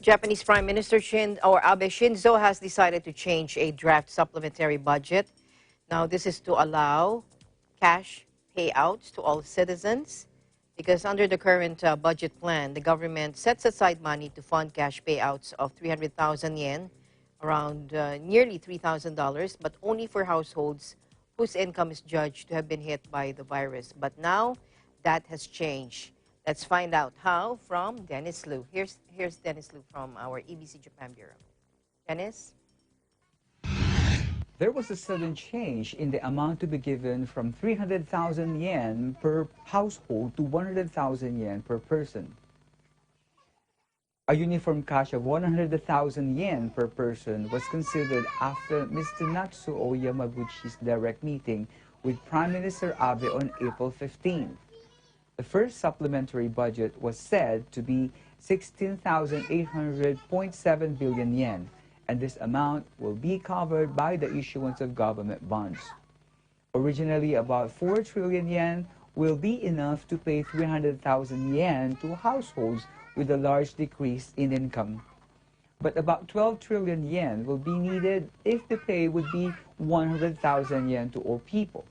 Japanese Prime Minister Abe Shinzo has decided to change a draft supplementary budget. Now, this is to allow cash payouts to all citizens because under the current budget plan, the government sets aside money to fund cash payouts of 300,000 yen, around nearly $3,000, but only for households whose income is judged to have been hit by the virus. But now that has changed. Let's find out how from Dennis Liu. Here's Dennis Liu from our EBC Japan Bureau. Dennis? There was a sudden change in the amount to be given from 300,000 yen per household to 100,000 yen per person. A uniform cash of 100,000 yen per person was considered after Mr. Natsuo Yamaguchi's direct meeting with Prime Minister Abe on April 15. The first supplementary budget was said to be 16,800.7 billion yen, and this amount will be covered by the issuance of government bonds. Originally, about 4 trillion yen will be enough to pay 300,000 yen to households with a large decrease in income. But about 12 trillion yen will be needed if the pay would be 100,000 yen to all people.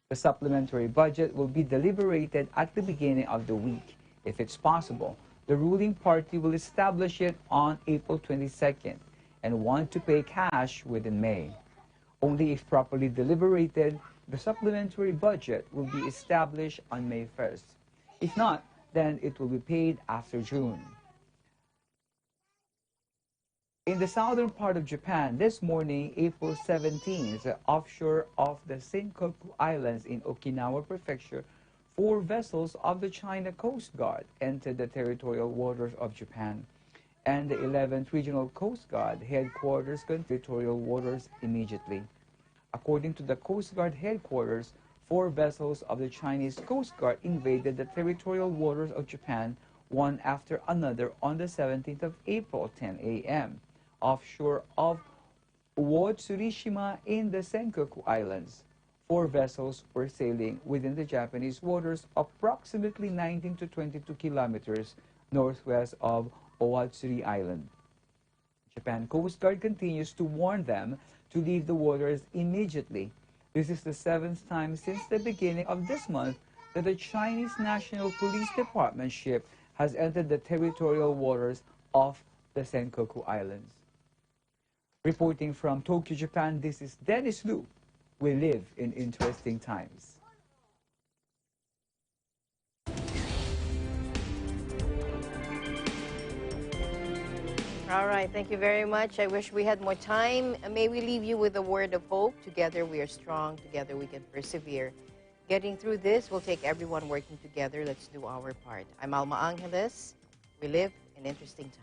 The supplementary budget will be deliberated at the beginning of the week. If it's possible, the ruling party will establish it on April 22nd and want to pay cash within May. Only if properly deliberated, the supplementary budget will be established on May 1st. If not, then it will be paid after June. In the southern part of Japan, this morning, April 17th, offshore of the Senkaku Islands in Okinawa Prefecture, 4 vessels of the China Coast Guard entered the territorial waters of Japan, and the 11th Regional Coast Guard headquarters entered territorial waters immediately. According to the Coast Guard headquarters, 4 vessels of the Chinese Coast Guard invaded the territorial waters of Japan, one after another, on the 17th of April, 10 a.m. offshore of Uotsurishima in the Senkaku Islands. 4 vessels were sailing within the Japanese waters approximately 19 to 22 kilometers northwest of Owatsuri Island. Japan Coast Guard continues to warn them to leave the waters immediately. This is the 7th time since the beginning of this month that the Chinese National Police Department ship has entered the territorial waters of the Senkaku Islands. Reporting from Tokyo, Japan, this is Dennis Liu. We live in interesting times. All right, thank you very much. I wish we had more time. May we leave you with a word of hope. Together we are strong. Together we can persevere. Getting through this will take everyone working together. Let's do our part. I'm Alma Angeles. We live in interesting times.